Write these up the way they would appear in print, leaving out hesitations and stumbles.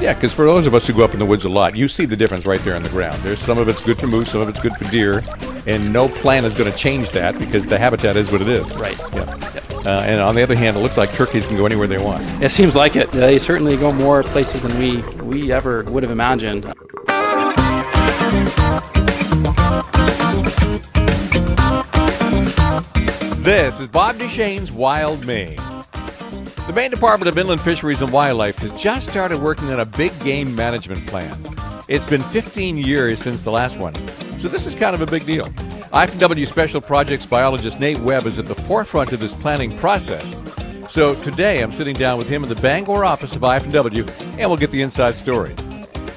Yeah, because for those of us who go up in the woods a lot, you see the difference right there on the ground. There's some of it's good for moose, some of it's good for deer, and no plan is going to change that because the habitat is what it is. Right. Yeah. And on the other hand, it looks like turkeys can go anywhere they want. It seems like it. They certainly go more places than we ever would have imagined. This is Bob Duchesne's Wild Maine. The Maine Department of Inland Fisheries and Wildlife has just started working on a big game management plan. It's been 15 years since the last one, so this is kind of a big deal. IFW Special Projects biologist Nate Webb is at the forefront of this planning process. So today I'm sitting down with him in the Bangor office of IFW, and we'll get the inside story.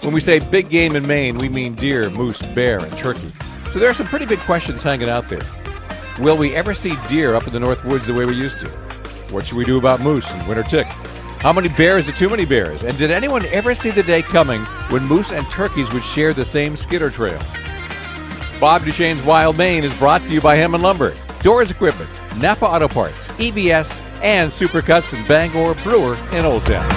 When we say big game in Maine, we mean deer, moose, bear, and turkey. So there are some pretty big questions hanging out there. Will we ever see deer up in the North Woods the way we used to? What should we do about moose and winter tick? How many bears are too many bears? And did anyone ever see the day coming when moose and turkeys would share the same skidder trail? Bob Duchesne's Wild Maine is brought to you by Hammond Lumber, Doors Equipment, Napa Auto Parts, EBS, and Supercuts in Bangor, Brewer, and Old Town.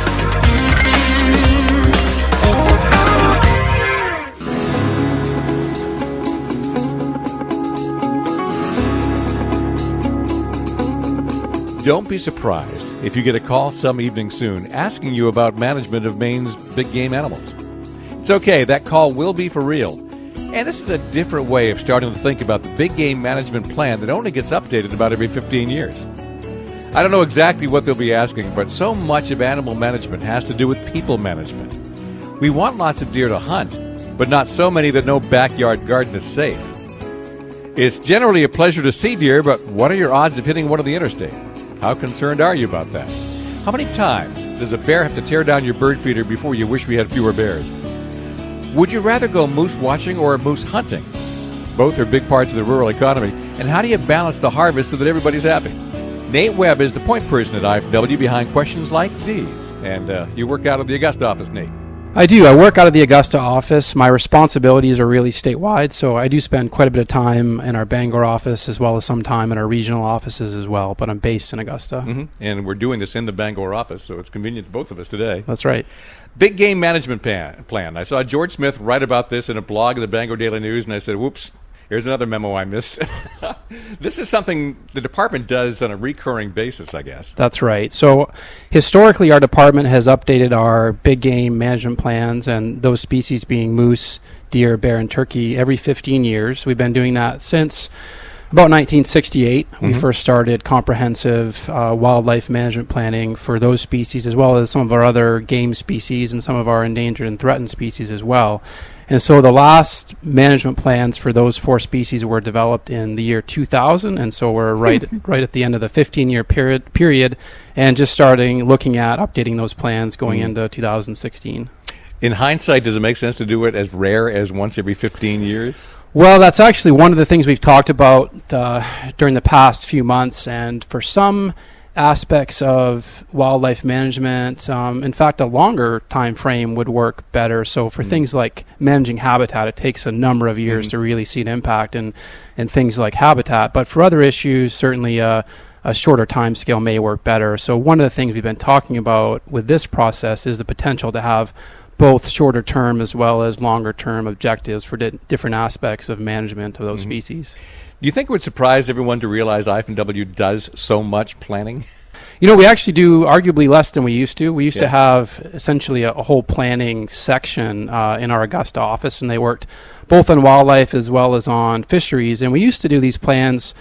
Don't be surprised if you get a call some evening soon asking you about management of Maine's big game animals. It's okay, that call will be for real. And this is a different way of starting to think about the big game management plan that only gets updated about every 15 years. I don't know exactly what they'll be asking, but so much of animal management has to do with people management. We want lots of deer to hunt, but not so many that no backyard garden is safe. It's generally a pleasure to see deer, but what are your odds of hitting one on the interstate? How concerned are you about that? How many times does a bear have to tear down your bird feeder before you wish we had fewer bears? Would you rather go moose watching or moose hunting? Both are big parts of the rural economy. And how do you balance the harvest so that everybody's happy? Nate Webb is the point person at IFW behind questions like these. And you work out of the Augusta office, Nate. I do. I work out of the Augusta office. My responsibilities are really statewide, so I do spend quite a bit of time in our Bangor office as well as some time in our regional offices as well, but I'm based in Augusta. Mm-hmm. And we're doing this in the Bangor office, so it's convenient to both of us today. That's right. Big game management plan. I saw George Smith write about this in a blog in the Bangor Daily News, and I said, whoops, here's another memo I missed. This is something the department does on a recurring basis, I guess. That's right. So historically, our department has updated our big game management plans, and those species being moose, deer, bear, and turkey every 15 years. We've been doing that since about 1968. Mm-hmm. We first started comprehensive wildlife management planning for those species, as well as some of our other game species and some of our endangered and threatened species as well. And so the last management plans for those four species were developed in the year 2000, and so we're right at the end of the 15-year period, and just looking at updating those plans going into 2016. In hindsight, does it make sense to do it as rare as once every 15 years? Well, that's actually one of the things we've talked about during the past few months, and for some aspects of wildlife management, in fact, a longer time frame would work better. So for things like managing habitat, it takes a number of years to really see an impact in things like habitat. But for other issues, certainly a shorter time scale may work better. So one of the things we've been talking about with this process is the potential to have both shorter term as well as longer term objectives for different aspects of management of those species. Do you think it would surprise everyone to realize IFW does so much planning? You know, we actually do arguably less than we used to. We used to have essentially a whole planning section in our Augusta office, and they worked both on wildlife as well as on fisheries. And we used to do these plans,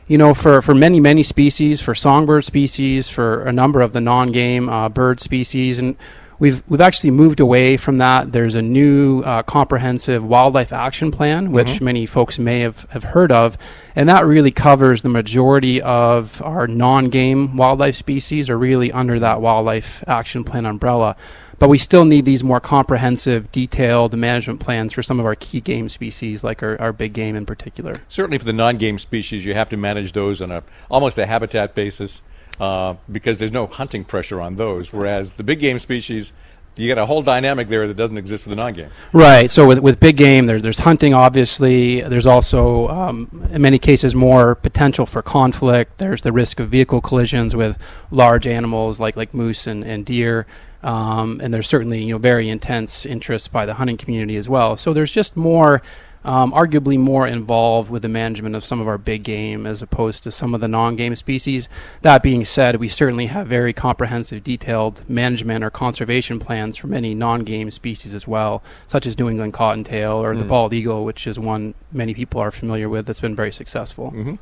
you know, for many, many species, for songbird species, for a number of the non-game bird species. And We've actually moved away from that. There's a new comprehensive wildlife action plan, which many folks may have heard of, and that really covers the majority of our non-game wildlife species are really under that wildlife action plan umbrella. But we still need these more comprehensive, detailed management plans for some of our key game species, like our big game in particular. Certainly for the non-game species, you have to manage those on almost a habitat basis. Because there's no hunting pressure on those, whereas the big game species, you get a whole dynamic there that doesn't exist for the non-game. Right. So with big game, there's hunting, obviously. There's also, in many cases, more potential for conflict. There's the risk of vehicle collisions with large animals like moose and deer. and there's certainly very intense interest by the hunting community as well. So there's just more, arguably more involved with the management of some of our big game as opposed to some of the non-game species. That being said, we certainly have very comprehensive, detailed management or conservation plans for many non-game species as well, such as New England cottontail or the bald eagle, which is one many people are familiar with that's been very successful. Mm-hmm.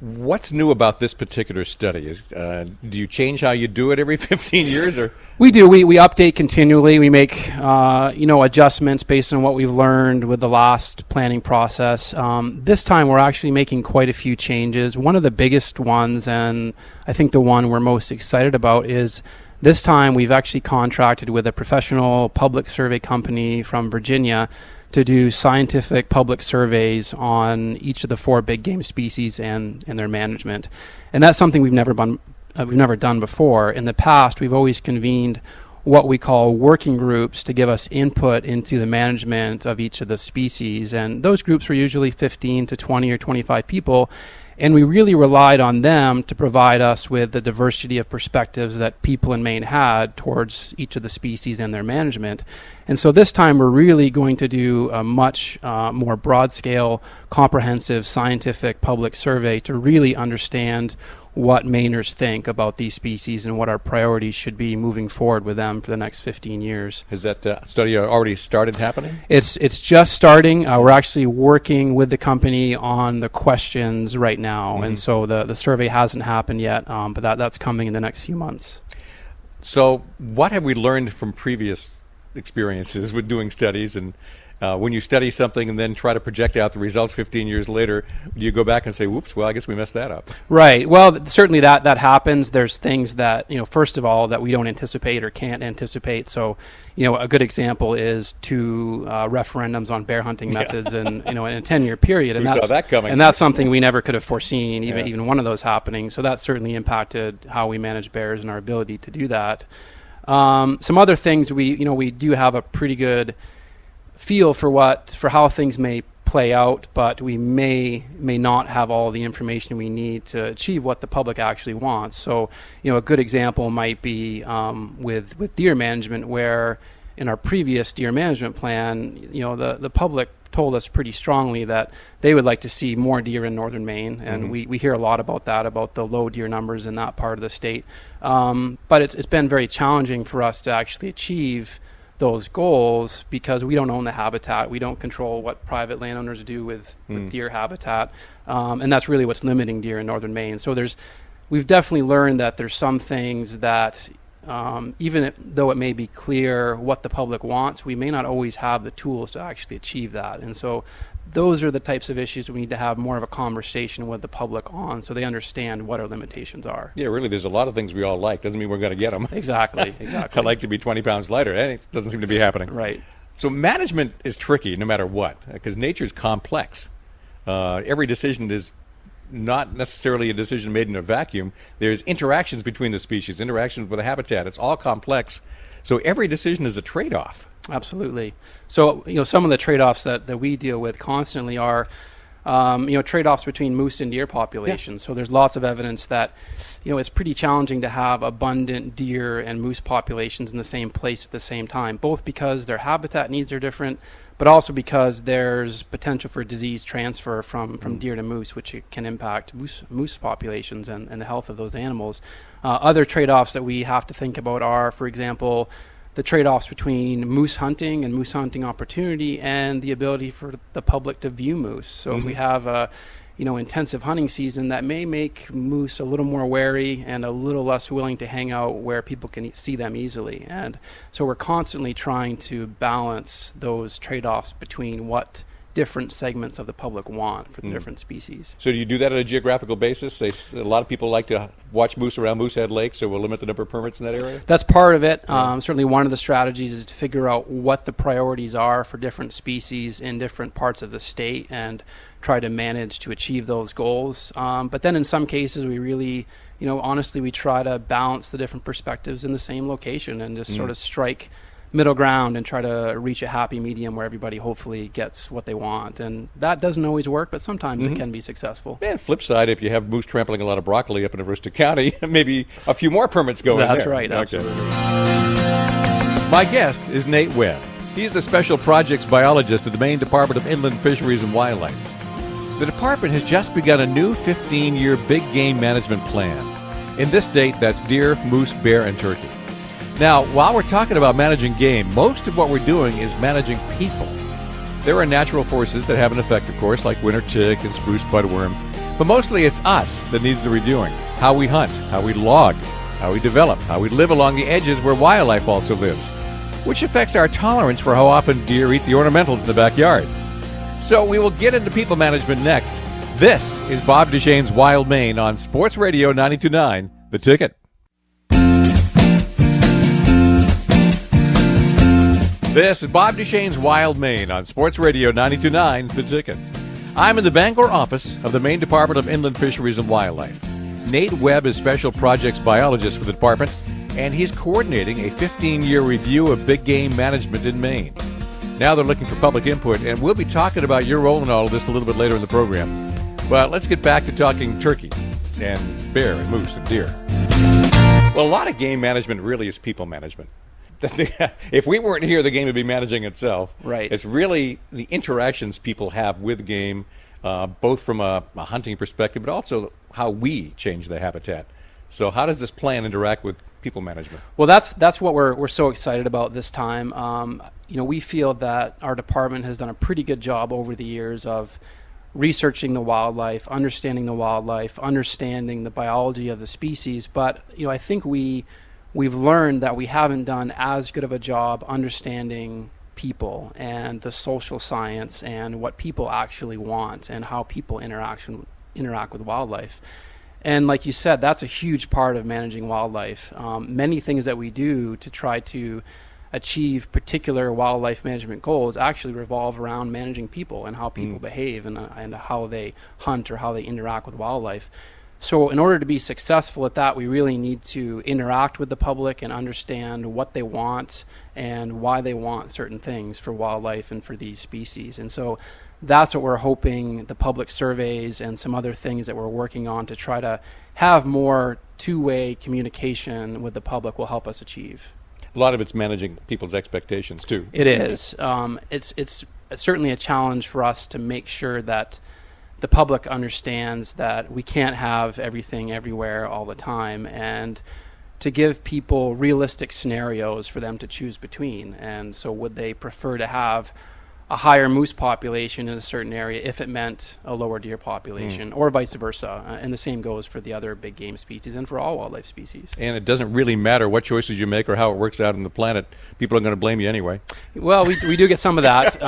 What's new about this particular study? Do you change how you do it every 15 years? Or We do. We update continually. We make adjustments based on what we've learned with the last planning process. This time we're actually making quite a few changes. One of the biggest ones, and I think the one we're most excited about, is this time we've actually contracted with a professional public survey company from Virginia to do scientific public surveys on each of the 4 big game species and their management. And that's something we've never done before. In the past, we've always convened what we call working groups to give us input into the management of each of the species. And those groups were usually 15 to 20 or 25 people. And we really relied on them to provide us with the diversity of perspectives that people in Maine had towards each of the species and their management. And so this time we're really going to do a much more broad-scale, comprehensive, scientific public survey to really understand what Mainers think about these species and what our priorities should be moving forward with them for the next 15 years. Has that study already started happening? It's just starting. We're actually working with the company on the questions right now, and so the survey hasn't happened yet, but that's coming in the next few months. So what have we learned from previous experiences with doing studies? And when you study something and then try to project out the results 15 years later, do you go back and say, whoops, well, I guess we messed that up? Right. Well, certainly that happens. There's things that, first of all, that we don't anticipate or can't anticipate. So, a good example is 2 referendums on bear hunting methods in a 10-year period. And saw that coming. And that's something we never could have foreseen, even one of those happening. So that certainly impacted how we manage bears and our ability to do that. Some other things, we do have a pretty good feel for how things may play out, but we may not have all the information we need to achieve what the public actually wants. So, a good example might be with deer management, where in our previous deer management plan, the public told us pretty strongly that they would like to see more deer in northern Maine, and we hear a lot about that, about the low deer numbers in that part of the state. But it's been very challenging for us to actually achieve those goals because we don't own the habitat. We don't control what private landowners do with deer habitat, and that's really what's limiting deer in northern Maine. So we've definitely learned that there's some things that even though it may be clear what the public wants, we may not always have the tools to actually achieve that. And so those are the types of issues we need to have more of a conversation with the public on, so they understand what our limitations are. Yeah, really, there's a lot of things we all like. Doesn't mean we're going to get them. Exactly. I'd like to be 20 pounds lighter. It doesn't seem to be happening. Right. So management is tricky no matter what, because nature's complex. Every decision is not necessarily a decision made in a vacuum. There's interactions between the species, interactions with the habitat. It's all complex. So every decision is a trade-off. Absolutely. So, some of the trade-offs that we deal with constantly are, trade-offs between moose and deer populations. Yeah. So there's lots of evidence that, it's pretty challenging to have abundant deer and moose populations in the same place at the same time, both because their habitat needs are different, but also because there's potential for disease transfer from deer to moose, which can impact moose populations and the health of those animals. Other trade-offs that we have to think about are, for example, the trade-offs between moose hunting and moose hunting opportunity and the ability for the public to view moose. So if we have a intensive hunting season, that may make moose a little more wary and a little less willing to hang out where people can see them easily. And so we're constantly trying to balance those trade-offs between what different segments of the public want for the different species. So do you do that on a geographical basis? A lot of people like to watch moose around Moosehead Lake, so we'll limit the number of permits in that area? That's part of it. Certainly one of the strategies is to figure out what the priorities are for different species in different parts of the state and try to manage to achieve those goals. But then in some cases we really, honestly, we try to balance the different perspectives in the same location and just sort of strike middle ground and try to reach a happy medium where everybody hopefully gets what they want. And that doesn't always work, but sometimes it can be successful. And flip side, if you have moose trampling a lot of broccoli up in Aroostook County, maybe a few more permits go in there. That's right, absolutely. My guest is Nate Webb. He's the Special Projects Biologist at the Maine Department of Inland Fisheries and Wildlife. The department has just begun a new 15-year big game management plan. In this state, that's deer, moose, bear, and turkey. Now, while we're talking about managing game, most of what we're doing is managing people. There are natural forces that have an effect, of course, like winter tick and spruce budworm. But mostly it's us that needs the reviewing. How we hunt, how we log, how we develop, how we live along the edges where wildlife also lives, which affects our tolerance for how often deer eat the ornamentals in the backyard. So we will get into people management next. This is Bob Duchesne's Wild Maine on Sports Radio 92.9, The Ticket. This is Bob Duchesne's Wild Maine on Sports Radio 92.9, The Ticket. I'm in the Bangor office of the Maine Department of Inland Fisheries and Wildlife. Nate Webb is Special Projects Biologist for the department, and he's coordinating a 15-year review of big game management in Maine. Now they're looking for public input, and we'll be talking about your role in all of this a little bit later in the program. But let's get back to talking turkey and bear and moose and deer. Well, a lot of game management really is people management. If we weren't here, the game would be managing itself. Right. It's really the interactions people have with game, both from a hunting perspective, but also how we change the habitat. So how does this plan interact with people management? Well, that's what we're so excited about this time. We feel that our department has done a pretty good job over the years of researching the wildlife, understanding the biology of the species. But I think we've learned that we haven't done as good of a job understanding people and the social science and what people actually want and how people interact with wildlife. And like you said, that's a huge part of managing wildlife. Many things that we do to try to achieve particular wildlife management goals actually revolve around managing people and how people behave and how they hunt or how they interact with wildlife. So in order to be successful at that, we really need to interact with the public and understand what they want and why they want certain things for wildlife and for these species. And so that's what we're hoping the public surveys and some other things that we're working on to try to have more two-way communication with the public will help us achieve. A lot of it's managing people's expectations, too. It is. It's certainly a challenge for us to make sure that the public understands that we can't have everything everywhere all the time, and to give people realistic scenarios for them to choose between. And so would they prefer to have a higher moose population in a certain area if it meant a lower deer population, or vice versa? And the same goes for the other big game species and for all wildlife species. And it doesn't really matter what choices you make or how it works out on the planet. People are going to blame you anyway. Well, we do get some of that.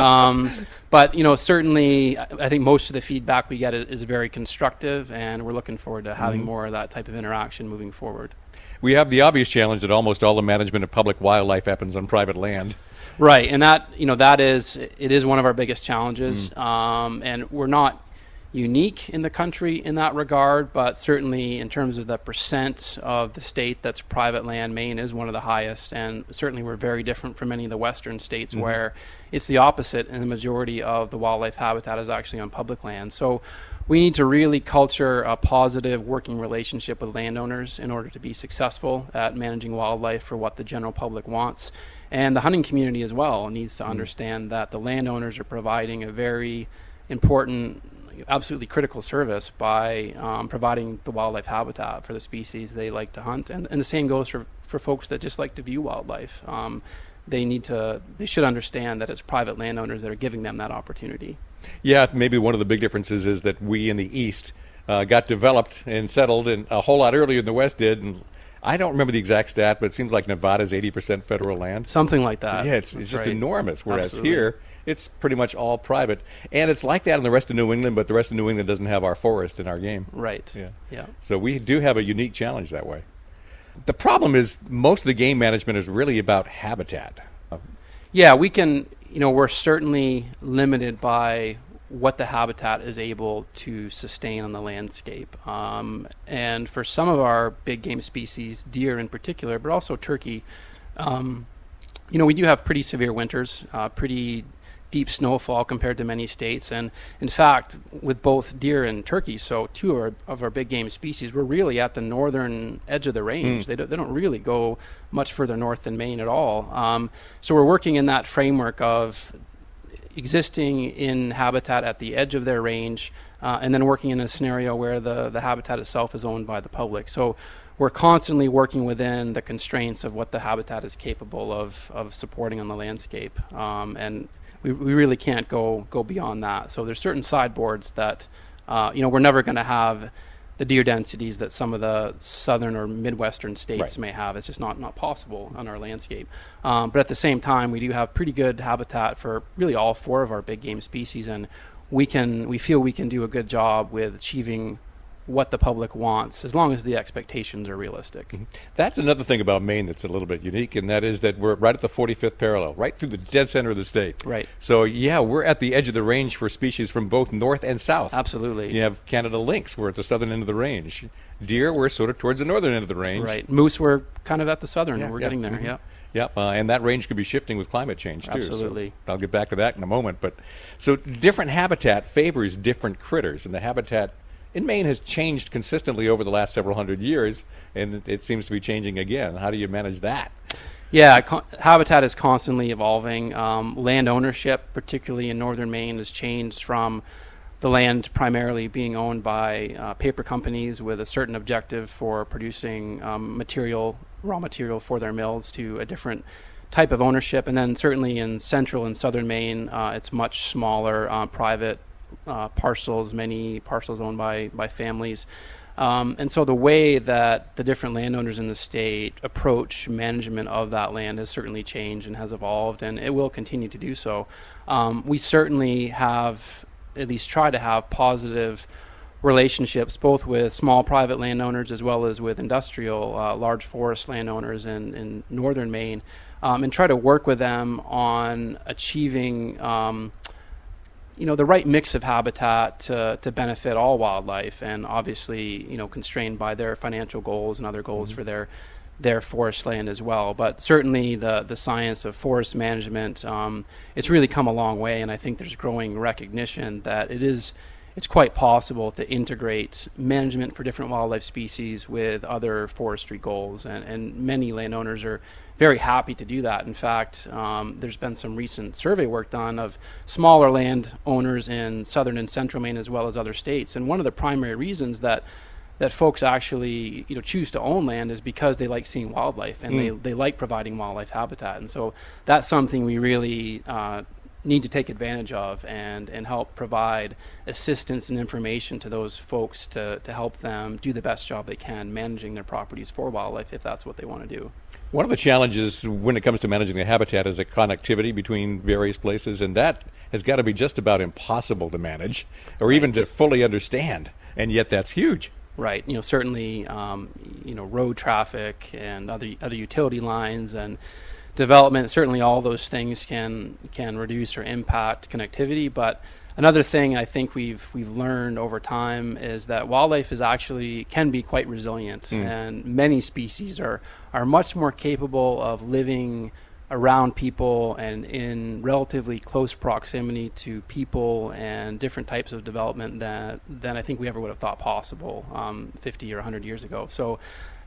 But, certainly I think most of the feedback we get is very constructive, and we're looking forward to having more of that type of interaction moving forward. We have the obvious challenge that almost all the management of public wildlife happens on private land. Right, and it is one of our biggest challenges, and we're not unique in the country in that regard, but certainly in terms of the percent of the state that's private land, Maine is one of the highest, and certainly we're very different from many of the western states where it's the opposite, and the majority of the wildlife habitat is actually on public land. So we need to really culture a positive working relationship with landowners in order to be successful at managing wildlife for what the general public wants. And the hunting community as well needs to understand that the landowners are providing a very important, absolutely critical service by providing the wildlife habitat for the species they like to hunt. And the same goes for folks that just like to view wildlife. They should understand that it's private landowners that are giving them that opportunity. Yeah, maybe one of the big differences is that we in the East got developed and settled and a whole lot earlier than the West did. And I don't remember the exact stat, but it seems like Nevada's 80% federal land. Something like that. So, yeah, it's just enormous, whereas Absolutely. Here it's pretty much all private. And it's like that in the rest of New England, but the rest of New England doesn't have our forest and our game. Right. Yeah. So we do have a unique challenge that way. The problem is most of the game management is really about habitat. Yeah, we're certainly limited by what the habitat is able to sustain on the landscape. And for some of our big game species, deer in particular, but also turkey, We do have pretty severe winters, pretty deep snowfall compared to many states. And in fact, with both deer and turkey, so two of our big game species, we're really at the northern edge of the range. They don't really go much further north than Maine at all. So we're working in that framework of existing in habitat at the edge of their range, and then working in a scenario where the habitat itself is owned by the public. So we're constantly working within the constraints of what the habitat is capable of supporting on the landscape. And we really can't go beyond that. So there's certain sideboards that, we're never going to have the deer densities that some of the southern or midwestern states may have. It's just not possible on our landscape. But at the same time, we do have pretty good habitat for really all four of our big game species, and we feel we can do a good job with achieving what the public wants, as long as the expectations are realistic. That's another thing about Maine that's a little bit unique, and that is that we're right at the 45th parallel, right through the dead center of the state. Right. So, we're at the edge of the range for species from both north and south. Absolutely. You have Canada lynx, we're at the southern end of the range. Deer, we're sort of towards the northern end of the range. Right. Moose, we're kind of at the southern. We're getting there, Yep, and that range could be shifting with climate change, too. Absolutely. So I'll get back to that in a moment. But so different habitat favors different critters, and the habitat in Maine has changed consistently over the last several hundred years, and it seems to be changing again. How do you manage that? Yeah, habitat is constantly evolving. Land ownership, particularly in northern Maine, has changed from the land primarily being owned by paper companies with a certain objective for producing raw material for their mills, to a different type of ownership. And then certainly in central and southern Maine, it's much smaller, private parcels, many parcels owned by families. And so the way that the different landowners in the state approach management of that land has certainly changed and has evolved, and it will continue to do so. We certainly have, at least try to have, positive relationships both with small private landowners as well as with industrial large forest landowners in northern Maine, and try to work with them on achieving the right mix of habitat to benefit all wildlife, and obviously, constrained by their financial goals and other goals for their forest land as well. But certainly the science of forest management, it's really come a long way, and I think there's growing recognition that it's quite possible to integrate management for different wildlife species with other forestry goals, and many landowners are very happy to do that. In fact, there's been some recent survey work done of smaller land owners in southern and central Maine as well as other states, and one of the primary reasons that folks actually choose to own land is because they like seeing wildlife, and they like providing wildlife habitat. And so that's something we really need to take advantage of and help provide assistance and information to those folks to help them do the best job they can managing their properties for wildlife, if that's what they want to do. One of the challenges when it comes to managing the habitat is the connectivity between various places, and that has got to be just about impossible to manage or even to fully understand, and yet that's huge. Right. Certainly, road traffic and other utility lines and development, certainly all those things can reduce or impact connectivity. But another thing I think we've learned over time is that wildlife can be quite resilient, and many species are much more capable of living around people and in relatively close proximity to people and different types of development than I think we ever would have thought possible 50 or 100 years ago. So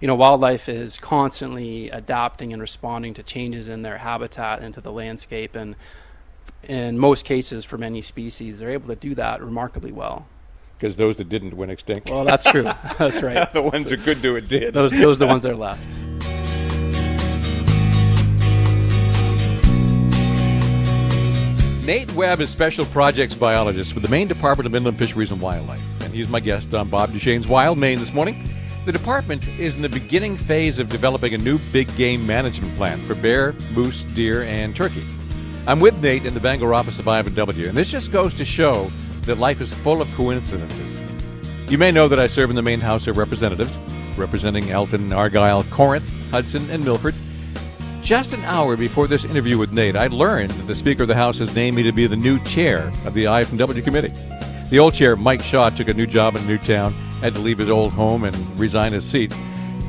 wildlife is constantly adapting and responding to changes in their habitat and to the landscape, and in most cases for many species they're able to do that remarkably well. Because those that didn't went extinct. Well, that's true. That's right. The ones who could do it did. Those are the ones that are left. Nate Webb is Special Projects Biologist with the Maine Department of Inland Fisheries and Wildlife, and he's my guest on Bob Duchesne's Wild Maine this morning. The department is in the beginning phase of developing a new big game management plan for bear, moose, deer, and turkey. I'm with Nate in the Bangor office of I&W, and this just goes to show that life is full of coincidences. You may know that I serve in the Maine House of Representatives, representing Elton, Argyll, Corinth, Hudson, and Milford. Just an hour before this interview with Nate, I learned that the Speaker of the House has named me to be the new chair of the I&W committee. The old chair, Mike Shaw, took a new job in a new town, had to leave his old home and resign his seat.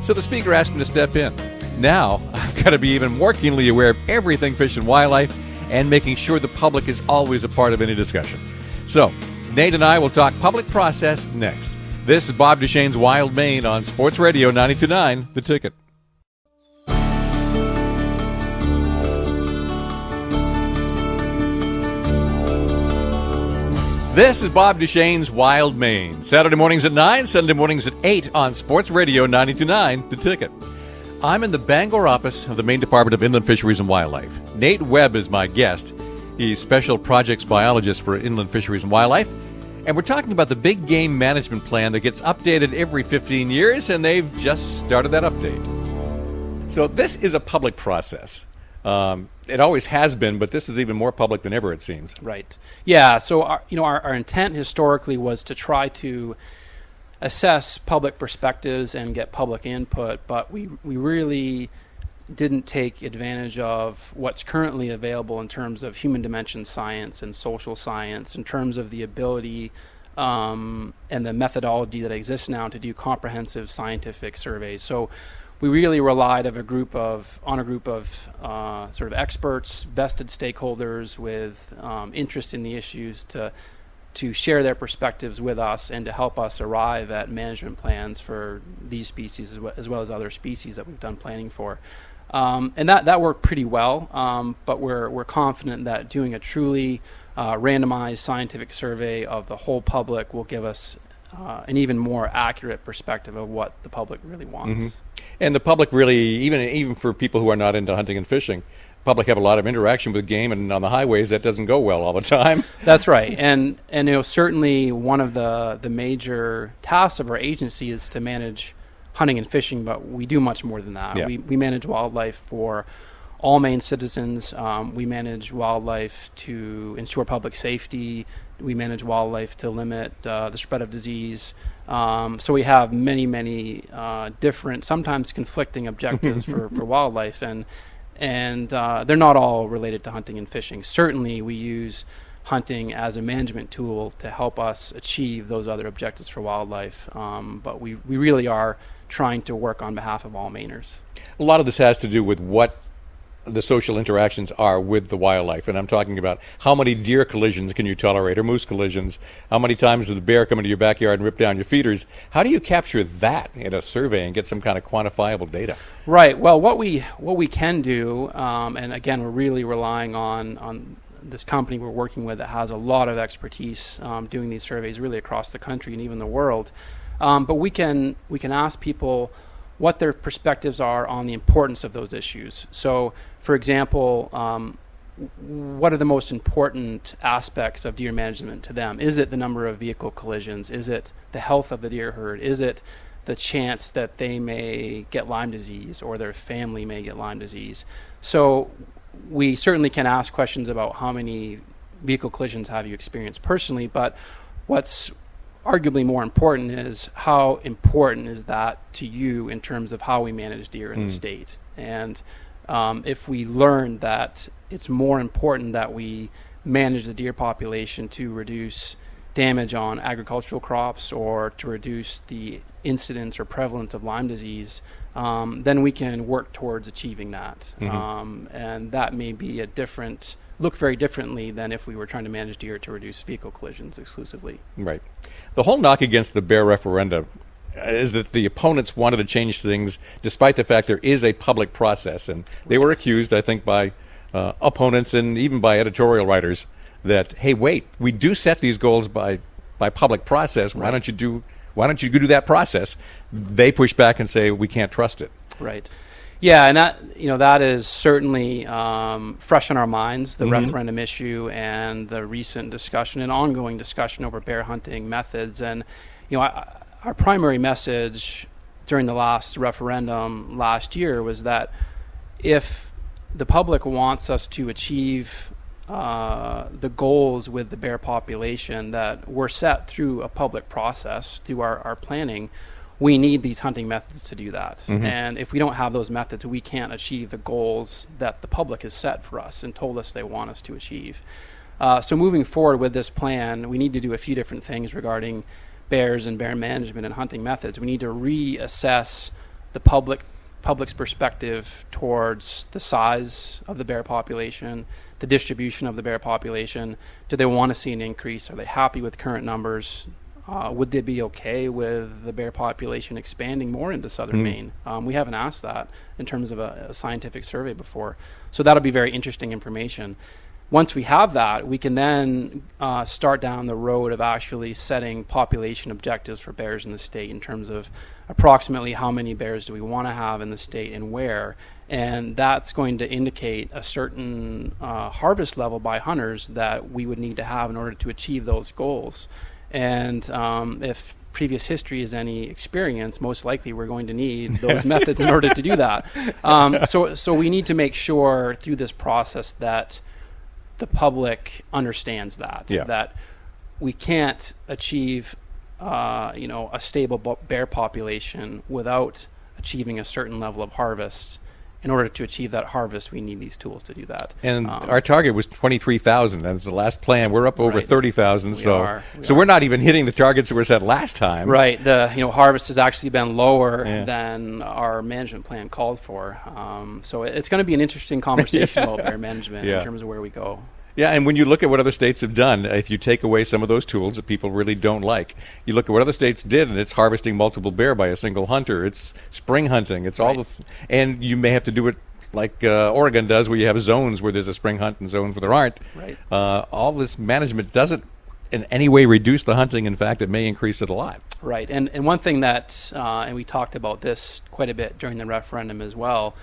So the speaker asked me to step in. Now, I've got to be even more keenly aware of everything fish and wildlife and making sure the public is always a part of any discussion. So, Nate and I will talk public process next. This is Bob Duchesne's Wild Maine on Sports Radio 92.9, The Ticket. This is Bob Duchesne's Wild Maine. Saturday mornings at 9, Sunday mornings at 8 on Sports Radio 92.9, The Ticket. I'm in the Bangor office of the Maine Department of Inland Fisheries and Wildlife. Nate Webb is my guest. He's Special Projects Biologist for Inland Fisheries and Wildlife. And we're talking about the big game management plan that gets updated every 15 years, and they've just started that update. So this is a public process. It always has been, but this is even more public than ever, it seems. Right. Yeah, so our intent historically was to try to assess public perspectives and get public input, but we really didn't take advantage of what's currently available in terms of human dimension science and social science, in terms of the ability and the methodology that exists now to do comprehensive scientific surveys. So we really relied on a group of sort of experts, vested stakeholders with interest in the issues to share their perspectives with us and to help us arrive at management plans for these species as well as other species that we've done planning for. And that worked pretty well, but we're confident that doing a truly randomized scientific survey of the whole public will give us an even more accurate perspective of what the public really wants. Mm-hmm. And the public really, even for people who are not into hunting and fishing, public have a lot of interaction with game, and on the highways that doesn't go well all the time. That's right, and certainly one of the major tasks of our agency is to manage hunting and fishing, but we do much more than that. Yeah. We manage wildlife for all Maine citizens. We manage wildlife to ensure public safety. We manage wildlife to limit the spread of disease. So we have many different, sometimes conflicting objectives for wildlife, and they're not all related to hunting and fishing. Certainly we use hunting as a management tool to help us achieve those other objectives for wildlife, but we really are trying to work on behalf of all Mainers. A lot of this has to do with what the social interactions are with the wildlife, and I'm talking about how many deer collisions can you tolerate, or moose collisions, how many times does the bear come into your backyard and rip down your feeders. How do you capture that in a survey and get some kind of quantifiable data? Right. Well, what we can do, and again, we're really relying on this company we're working with that has a lot of expertise doing these surveys really across the country and even the world. But we can ask people what their perspectives are on the importance of those issues. So, for example, what are the most important aspects of deer management to them? Is it the number of vehicle collisions? Is it the health of the deer herd? Is it the chance that they may get Lyme disease or their family may get Lyme disease? So we certainly can ask questions about how many vehicle collisions have you experienced personally, but what's arguably more important is how important is that to you in terms of how we manage deer in the state. And if we learn that it's more important that we manage the deer population to reduce damage on agricultural crops or to reduce the incidence or prevalence of Lyme disease, then we can work towards achieving that. And that may be look very differently than if we were trying to manage deer to reduce vehicle collisions exclusively. Right. The whole knock against the bear referenda is that the opponents wanted to change things despite the fact there is a public process. And they were accused, I think, by opponents and even by editorial writers that, hey, wait, we do set these goals by public process. Why don't you do that process? They push back and say we can't trust it. Right. Yeah, and that is certainly fresh in our minds, the referendum issue and the recent discussion and ongoing discussion over bear hunting methods. And our primary message during the last referendum last year was that if the public wants us to achieve the goals with the bear population that were set through a public process, through our planning, we need these hunting methods to do that. And if we don't have those methods, we can't achieve the goals that the public has set for us and told us they want us to achieve. So moving forward with this plan, we need to do a few different things regarding bears and bear management and hunting methods. We need to reassess the public's perspective towards the size of the bear population, the distribution of the bear population. Do they want to see an increase? Are they happy with current numbers? Would they be okay with the bear population expanding more into southern Maine? We haven't asked that in terms of a scientific survey before. So that'll be very interesting information. Once we have that, we can then start down the road of actually setting population objectives for bears in the state in terms of approximately how many bears do we want to have in the state and where. And that's going to indicate a certain harvest level by hunters that we would need to have in order to achieve those goals. And if previous history is any experience, most likely we're going to need those methods in order to do that. So we need to make sure through this process that the public understands that we can't achieve a stable bear population without achieving a certain level of harvest. In order to achieve that harvest, we need these tools to do that. And our target was 23,000. That's the last plan. We're up over 30,000. So we're not even hitting the targets that were set last time. Right. The harvest has actually been lower than our management plan called for. So it's going to be an interesting conversation about bear management in terms of where we go. Yeah, and when you look at what other states have done, if you take away some of those tools that people really don't like, you look at what other states did, and it's harvesting multiple bear by a single hunter. It's spring hunting. It's all and you may have to do it like Oregon does, where you have zones where there's a spring hunt and zones where there aren't. Right. All this management doesn't in any way reduce the hunting. In fact, it may increase it a lot. Right. And one thing that, and we talked about this quite a bit during the referendum as well,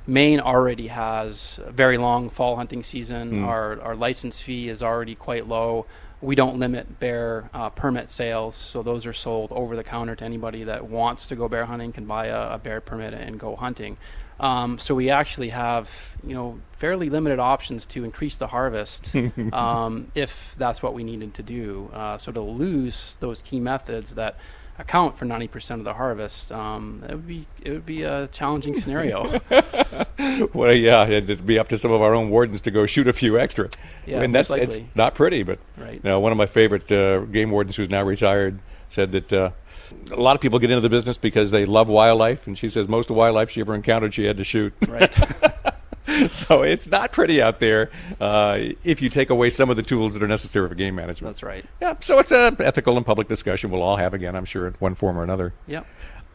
Maine already has a very long fall hunting season. Our license fee is already quite low. We don't limit bear permit sales, so those are sold over the counter to anybody that wants to go bear hunting can buy a bear permit and go hunting. So we actually have fairly limited options to increase the harvest if that's what we needed to do. So to lose those key methods that account for 90% of the harvest, it would be a challenging scenario. Well, yeah, it'd be up to some of our own wardens to go shoot a few extra. Yeah, and it's not pretty, but one of my favorite game wardens who's now retired said that a lot of people get into the business because they love wildlife, and she says most of the wildlife she ever encountered she had to shoot. Right. So it's not pretty out there if you take away some of the tools that are necessary for game management. That's right. Yeah. So it's an ethical and public discussion we'll all have again, I'm sure, in one form or another. Yep.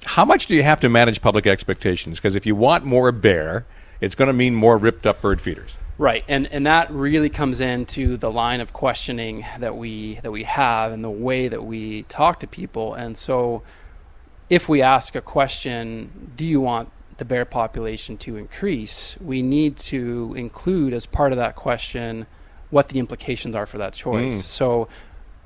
How much do you have to manage public expectations? Because if you want more bear, it's going to mean more ripped-up bird feeders. Right, and that really comes into the line of questioning that we have and the way that we talk to people. And so if we ask a question, do you want the bear population to increase, we need to include as part of that question what the implications are for that choice. So,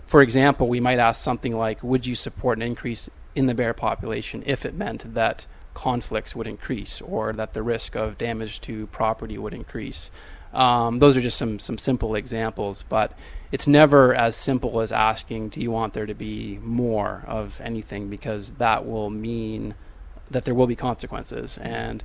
for example, we might ask something like, would you support an increase in the bear population if it meant that conflicts would increase or that the risk of damage to property would increase? Those are just some simple examples, but it's never as simple as asking, do you want there to be more of anything, because that will mean that there will be consequences, and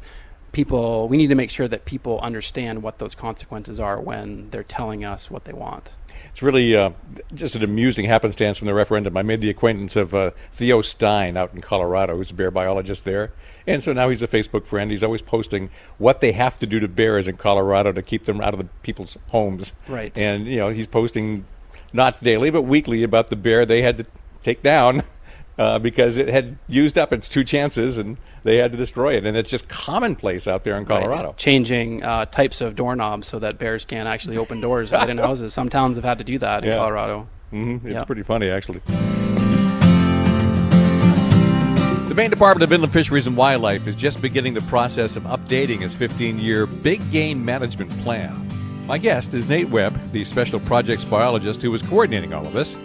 we need to make sure that people understand what those consequences are when they're telling us what they want. It's really just an amusing happenstance from the referendum. I made the acquaintance of Theo Stein out in Colorado, who's a bear biologist there. And so now he's a Facebook friend. He's always posting what they have to do to bears in Colorado to keep them out of the people's homes. Right. And, he's posting not daily but weekly about the bear they had to take down because it had used up its 2 chances and they had to destroy it. And it's just commonplace out there in Colorado. Right. Changing types of doorknobs so that bears can't actually open doors and get in houses. Some towns have had to do that in Colorado. It's pretty funny, actually. The Maine Department of Inland Fisheries and Wildlife is just beginning the process of updating its 15-year Big Game Management Plan. My guest is Nate Webb, the Special Projects Biologist who was coordinating all of this.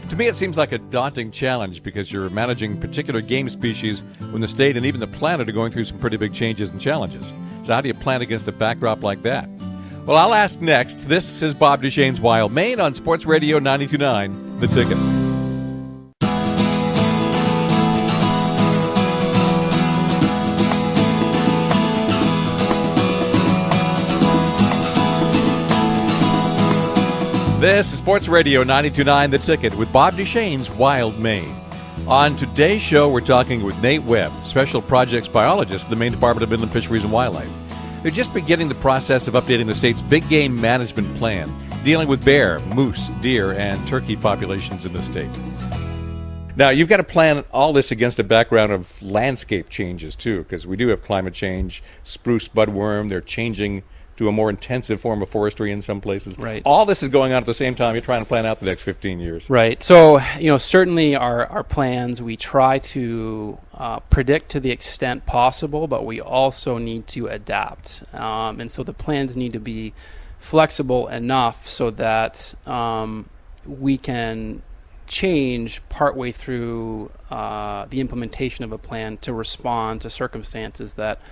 To me, it seems like a daunting challenge because you're managing particular game species when the state and even the planet are going through some pretty big changes and challenges. So how do you plan against a backdrop like that? Well, I'll ask next. This is Bob Duchesne's Wild Maine on Sports Radio 92.9, The Ticket. This is Sports Radio 92.9 The Ticket with Bob Duchesne's Wild Maine. On today's show, we're talking with Nate Webb, Special Projects Biologist for the Maine Department of Inland Fisheries and Wildlife. They're just beginning the process of updating the state's big game management plan, dealing with bear, moose, deer, and turkey populations in the state. Now, you've got to plan all this against a background of landscape changes, too, because we do have climate change, spruce budworm, they're changing to a more intensive form of forestry in some places. Right. All this is going on at the same time. You're trying to plan out the next 15 years. Right. So, certainly our plans, we try to predict to the extent possible, but we also need to adapt. And so the plans need to be flexible enough so that we can change partway through the implementation of a plan to respond to circumstances that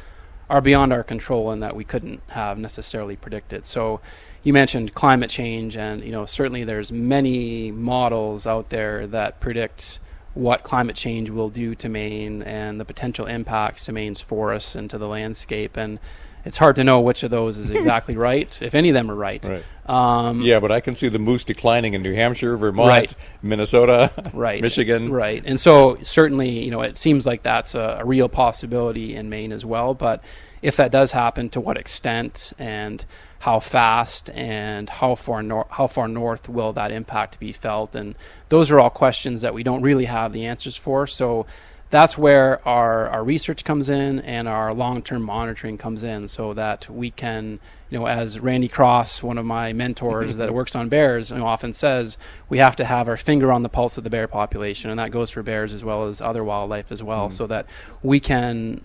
are beyond our control and that we couldn't have necessarily predicted. So you mentioned climate change, and certainly there's many models out there that predict what climate change will do to Maine and the potential impacts to Maine's forests and to the landscape. And it's hard to know which of those is exactly right, if any of them are right. Yeah, but I can see the moose declining in New Hampshire, Vermont, right. Minnesota, right. Michigan. Right. And so certainly, it seems like that's a real possibility in Maine as well. But if that does happen, to what extent and how fast and how far north will that impact be felt? And those are all questions that we don't really have the answers for. So that's where our research comes in and our long-term monitoring comes in, so that we can, as Randy Cross, one of my mentors that works on bears, often says, we have to have our finger on the pulse of the bear population, and that goes for bears as well as other wildlife as well, so that we can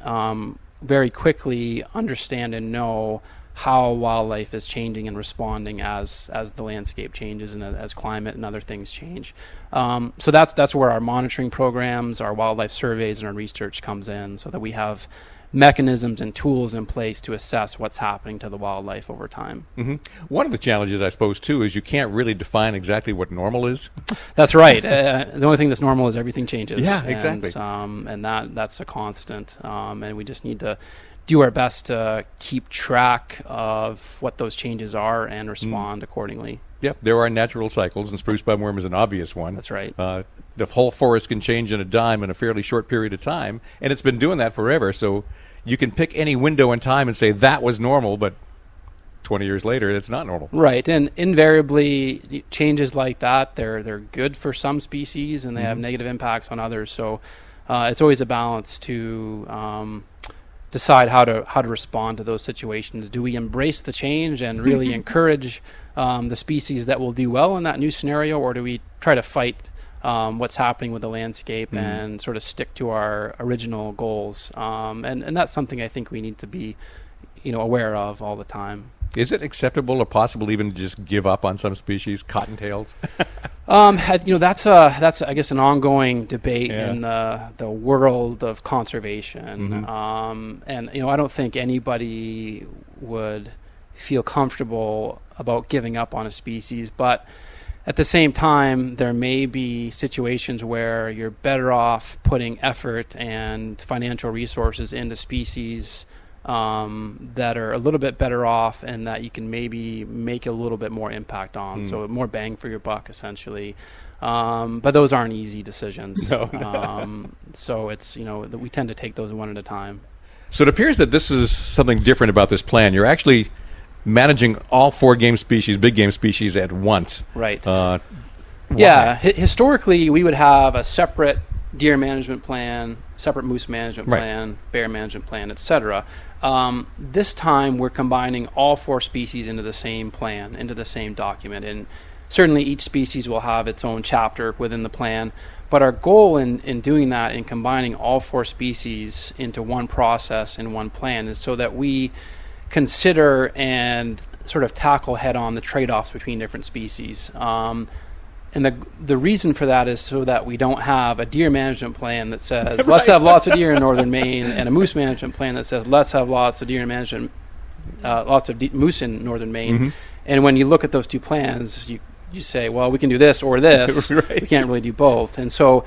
very quickly understand and know how wildlife is changing and responding as the landscape changes and as climate and other things change. So that's where our monitoring programs, our wildlife surveys, and our research comes in, so that we have mechanisms and tools in place to assess what's happening to the wildlife over time. Mm-hmm. One of the challenges, I suppose, too, is you can't really define exactly what normal is. That's right. The only thing that's normal is everything changes. Yeah, exactly. And that's a constant. And we just need to do our best to keep track of what those changes are and respond accordingly. Yep, there are natural cycles, and spruce budworm is an obvious one. That's right. The whole forest can change in a dime in a fairly short period of time, and it's been doing that forever. So you can pick any window in time and say that was normal, but 20 years later, it's not normal. Right, and invariably, changes like that, they're good for some species, and they have negative impacts on others. So it's always a balance to decide how to respond to those situations. Do we embrace the change and really encourage the species that will do well in that new scenario, or do we try to fight what's happening with the landscape and sort of stick to our original goals? And that's something I think we need to be aware of all the time. Is it acceptable or possible even to just give up on some species, cottontails? That's I guess an ongoing debate in the world of conservation. And I don't think anybody would feel comfortable about giving up on a species, but at the same time, there may be situations where you're better off putting effort and financial resources into species that are a little bit better off and that you can maybe make a little bit more impact on. So more bang for your buck, essentially. But those aren't easy decisions. No. So it's, we tend to take those one at a time. So it appears that this is something different about this plan. You're actually managing all 4 game species, big game species, at once. Right. Historically, we would have a separate deer management plan, separate moose management plan, bear management plan, etc. This time, we're combining all 4 species into the same plan, into the same document. And certainly each species will have its own chapter within the plan. But our goal in doing that, in combining all 4 species into one process in one plan, is so that we consider and sort of tackle head-on the trade-offs between different species. And the reason for that is so that we don't have a deer management plan that says, let's have lots of deer in northern Maine, and a moose management plan that says, let's have lots of deer management, moose in northern Maine. And when you look at those 2 plans, you say, well, we can do this or this. We can't really do both. And so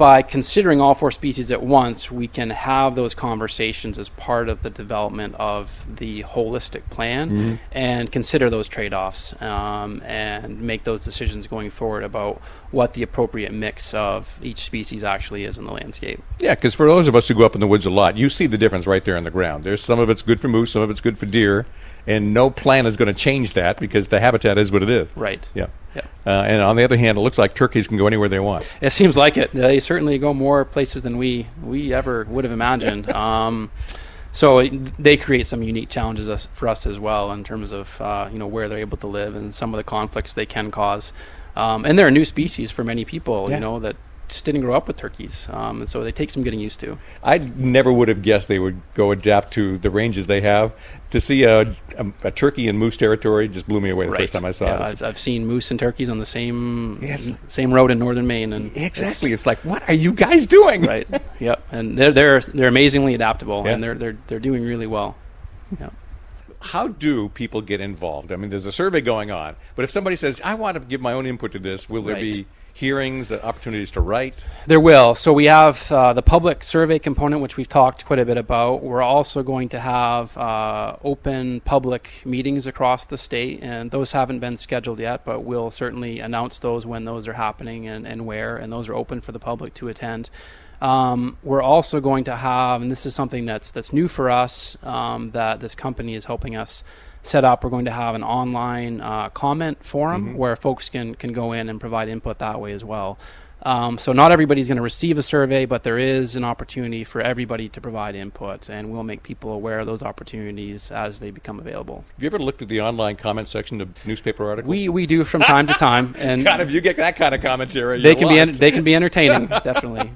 by considering all 4 species at once, we can have those conversations as part of the development of the holistic plan and consider those trade-offs and make those decisions going forward about what the appropriate mix of each species actually is in the landscape. Yeah, because for those of us who go up in the woods a lot, you see the difference right there on the ground. There's some of it's good for moose, some of it's good for deer, and no plan is going to change that because the habitat is what it is. Right. Yeah. And on the other hand, it looks like turkeys can go anywhere they want. It seems like it. They certainly go more places than we ever would have imagined. So they create some unique challenges for us as well in terms of where they're able to live and some of the conflicts they can cause. And they're a new species for many people, that just didn't grow up with turkeys. And so they take some getting used to. I never would have guessed they would go adapt to the ranges they have. To see a turkey in moose territory just blew me away the first time I saw it. I've seen moose and turkeys on the same road in northern Maine, and exactly. It's like, what are you guys doing? Right. Yep. And they're amazingly adaptable, and they're doing really well. Yeah. How do people get involved? I mean, there's a survey going on, but if somebody says, I want to give my own input to this, will there be hearings, opportunities to write? There will. So we have the public survey component, which we've talked quite a bit about. We're also going to have open public meetings across the state, and those haven't been scheduled yet, but we'll certainly announce those when those are happening and where, and those are open for the public to attend. We're also going to have, and this is something that's new for us, that this company is helping us set up. We're going to have an online comment forum where folks can go in and provide input that way as well. So not everybody's going to receive a survey, but there is an opportunity for everybody to provide input, and we'll make people aware of those opportunities as they become available. Have you ever looked at the online comment section of newspaper articles? We do from time to time. And God, if you get that kind of commentary, they can be entertaining, definitely.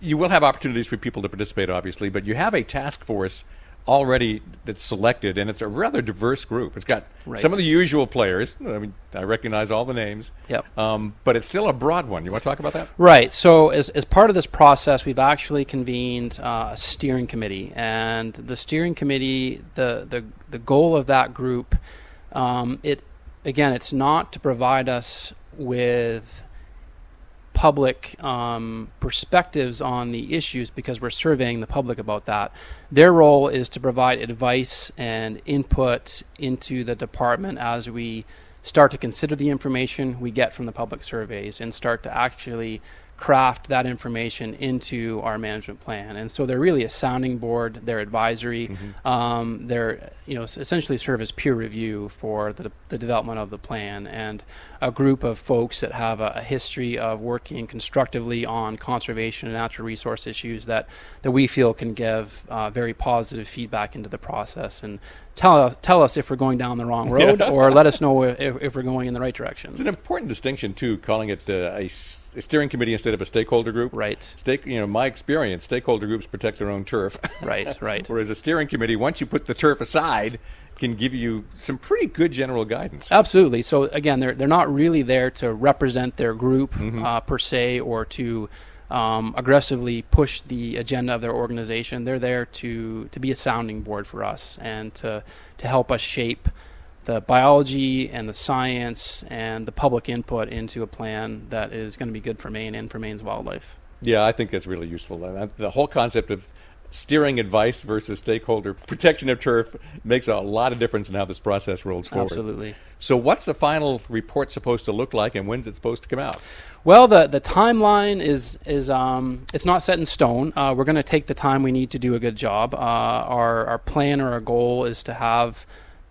You will have opportunities for people to participate, obviously, but you have a task force already that's selected, and it's a rather diverse group. It's got some of the usual players. I mean, I recognize all the names. Yep. But it's still a broad one. You want to talk about that? Right. So as part of this process, we've actually convened a steering committee, and the steering committee, the goal of that group, it's not to provide us with public perspectives on the issues because we're surveying the public about that. Their role is to provide advice and input into the department as we start to consider the information we get from the public surveys and start to actually craft that information into our management plan. And so they're really a sounding board. They're advisory. They're essentially serve as peer review for the development of the plan, and a group of folks that have a history of working constructively on conservation and natural resource issues that we feel can give very positive feedback into the process and tell us if we're going down the wrong road or let us know if we're going in the right direction. It's an important distinction, too, calling it a steering committee instead of a stakeholder group. Right. My experience, stakeholder groups protect their own turf. Right. Whereas a steering committee, once you put the turf aside, can give you some pretty good general guidance. Absolutely. So, again, they're not really there to represent their group per se or to aggressively push the agenda of their organization. They're there to be a sounding board for us and to help us shape the biology and the science and the public input into a plan that is going to be good for Maine and for Maine's wildlife. Yeah, I think that's really useful. The whole concept of steering advice versus stakeholder protection of turf makes a lot of difference in how this process rolls forward. Absolutely. So what's the final report supposed to look like, and when's it supposed to come out? Well, the timeline is it's not set in stone. We're going to take the time we need to do a good job. Our plan or our goal is to have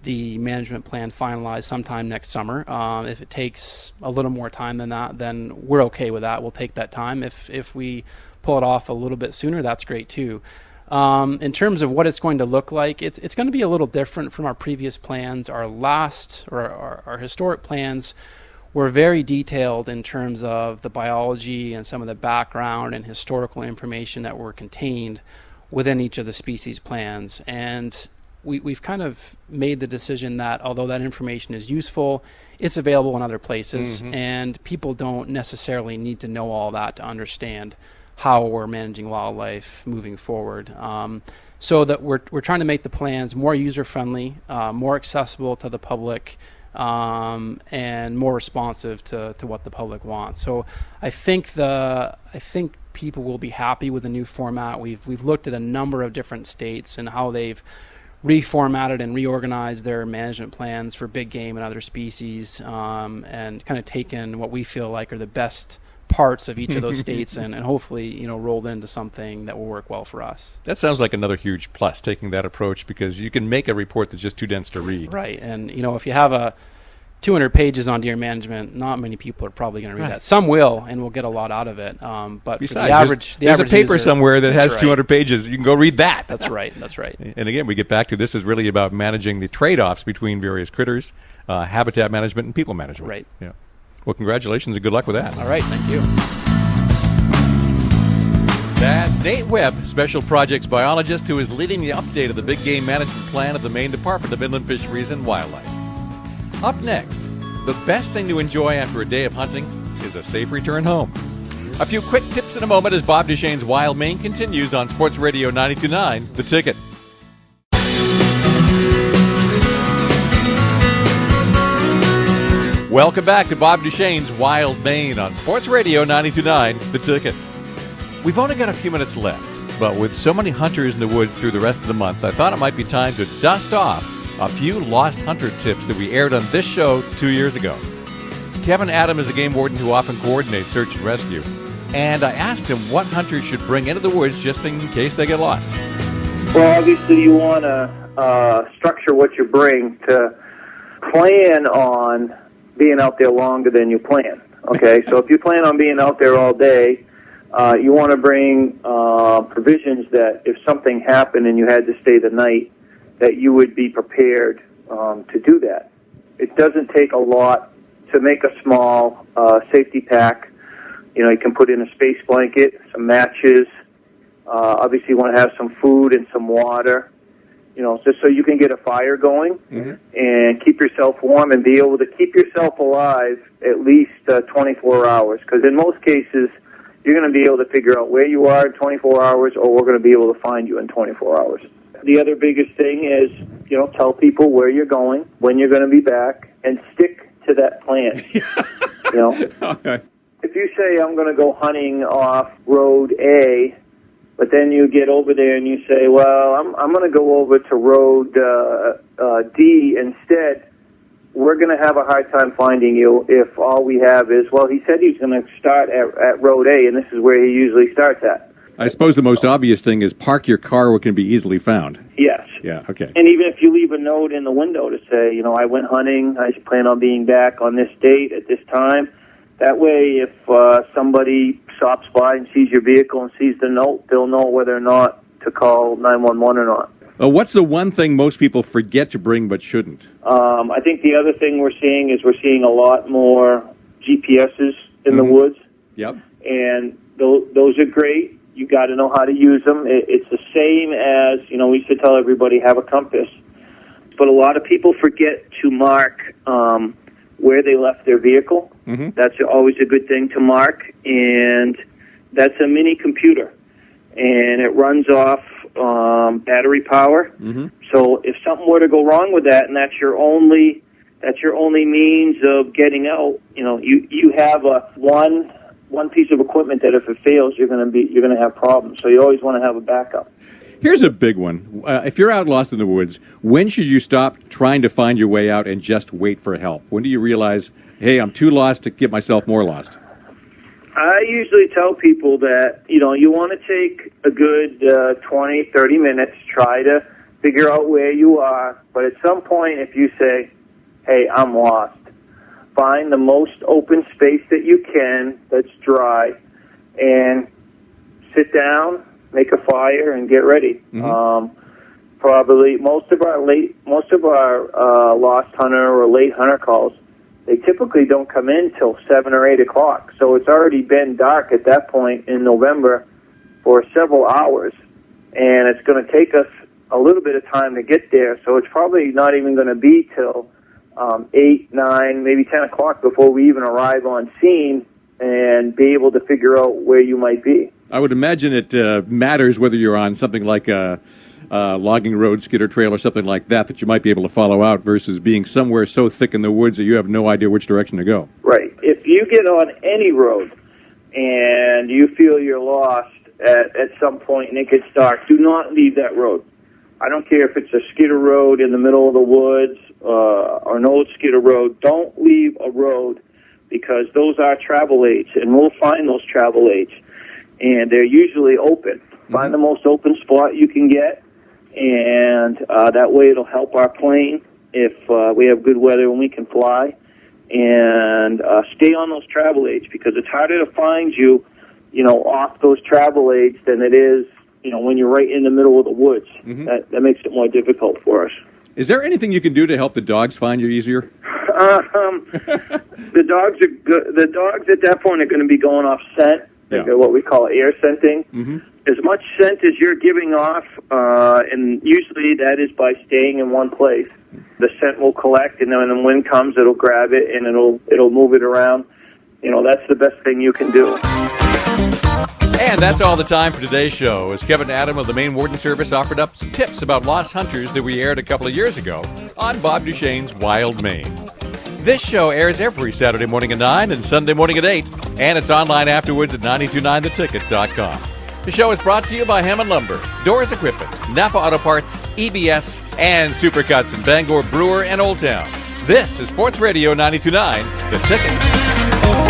the management plan finalized sometime next summer. If it takes a little more time than that, then we're okay with that. We'll take that time. If we pull it off a little bit sooner, that's great too. In terms of what it's going to look like, it's going to be a little different from our previous plans. Our historic plans were very detailed in terms of the biology and some of the background and historical information that were contained within each of the species plans. And we've kind of made the decision that although that information is useful, it's available in other places, and people don't necessarily need to know all that to understand how we're managing wildlife moving forward. So that we're trying to make the plans more user-friendly, more accessible to the public, and more responsive to what the public wants. So I think people will be happy with the new format. We've looked at a number of different states and how they've reformatted and reorganized their management plans for big game and other species, and kind of taken what we feel like are the best parts of each of those states and hopefully rolled into something that will work well for us. That sounds like another huge plus, taking that approach, because you can make a report that's just too dense to read. Right, and if you have 200 pages on deer management, not many people are probably going to read that. Some will, and we'll get a lot out of it. But besides, for the average, there's a paper user, somewhere that has 200 pages. You can go read that. That's right. That's right. And again, we get back to this is really about managing the trade-offs between various critters, habitat management, and people management. Right. Yeah. Well, congratulations and good luck with that. All right. Thank you. That's Nate Webb, Special Projects Biologist, who is leading the update of the Big Game Management Plan of the Maine Department of Inland Fisheries and Wildlife. Up next, the best thing to enjoy after a day of hunting is a safe return home. A few quick tips in a moment as Bob Duchesne's Wild Maine continues on Sports Radio 92.9, The Ticket. Welcome back to Bob Duchesne's Wild Maine on Sports Radio 92.9, The Ticket. We've only got a few minutes left, but with so many hunters in the woods through the rest of the month, I thought it might be time to dust off a few lost hunter tips that we aired on this show 2 years ago. Kevin Adam is a game warden who often coordinates search and rescue, and I asked him what hunters should bring into the woods just in case they get lost. Well, obviously you want to structure what you bring to plan on being out there longer than you plan. Okay, so if you plan on being out there all day, you want to bring provisions that if something happened and you had to stay the night, that you would be prepared to do that. It doesn't take a lot to make a small safety pack. You can put in a space blanket, some matches. Obviously, you want to have some food and some water, just so you can get a fire going and keep yourself warm and be able to keep yourself alive at least 24 hours. Because in most cases, you're going to be able to figure out where you are in 24 hours, or we're going to be able to find you in 24 hours. The other biggest thing is, tell people where you're going, when you're going to be back, and stick to that plan. Okay. If you say, I'm going to go hunting off Road A, but then you get over there and you say, well, I'm going to go over to Road D instead, we're going to have a hard time finding you if all we have is, well, he said he's going to start at Road A, and this is where he usually starts at. I suppose the most obvious thing is park your car where it can be easily found. Yes. Yeah, okay. And even if you leave a note in the window to say, I went hunting, I plan on being back on this date at this time, that way if somebody stops by and sees your vehicle and sees the note, they'll know whether or not to call 911 or not. What's the one thing most people forget to bring but shouldn't? I think the other thing we're seeing a lot more GPSs in the woods. Yep. And those are great. You got to know how to use them. It's the same as, we used to tell everybody have a compass. But a lot of people forget to mark where they left their vehicle. Mm-hmm. That's always a good thing to mark. And that's a mini computer. And it runs off battery power. Mm-hmm. So if something were to go wrong with that, and that's your only means of getting out, you have one piece of equipment that if it fails, you're going to have problems. So you always want to have a backup. Here's a big one. If you're out lost in the woods, when should you stop trying to find your way out and just wait for help? When do you realize, hey, I'm too lost to get myself more lost? I usually tell people that, you want to take a good 20, 30 minutes, try to figure out where you are. But at some point, if you say, hey, I'm lost, find the most open space that you can that's dry and sit down, make a fire, and get ready. Mm-hmm. Probably most of our lost hunter or late hunter calls, they typically don't come in till 7 or 8 o'clock. So it's already been dark at that point in November for several hours, and it's going to take us a little bit of time to get there. So it's probably not even going to be till 8, 9, maybe 10 o'clock before we even arrive on scene and be able to figure out where you might be. I would imagine it matters whether you're on something like a logging road, skidder trail, or something like that you might be able to follow out versus being somewhere so thick in the woods that you have no idea which direction to go. Right. If you get on any road and you feel you're lost at some point and it gets dark, do not leave that road. I don't care if it's a skidder road in the middle of the woods or an old skidder road. Don't leave a road because those are travel aids, and we'll find those travel aids. And they're usually open. Find the most open spot you can get, and that way it'll help our plane if we have good weather and we can fly. And stay on those travel aids because it's harder to find you, off those travel aids than it is, when you're right in the middle of the woods. That makes it more difficult for us. Is there anything you can do to help the dogs find you easier? The dogs are good. The dogs at that point are going to be going off scent. They're what we call air scenting. As much scent as you're giving off, and usually that is by staying in one place. The scent will collect, and then when the wind comes, it'll grab it and it'll move it around. That's the best thing you can do. And that's all the time for today's show, as Kevin Adam of the Maine Warden Service offered up some tips about lost hunters that we aired a couple of years ago on Bob Duchesne's Wild Maine. This show airs every Saturday morning at 9 and Sunday morning at 8, and it's online afterwards at 929theticket.com. The show is brought to you by Hammond Lumber, Doors Equipment, Napa Auto Parts, EBS, and Supercuts in Bangor, Brewer, and Old Town. This is Sports Radio 92.9, The Ticket.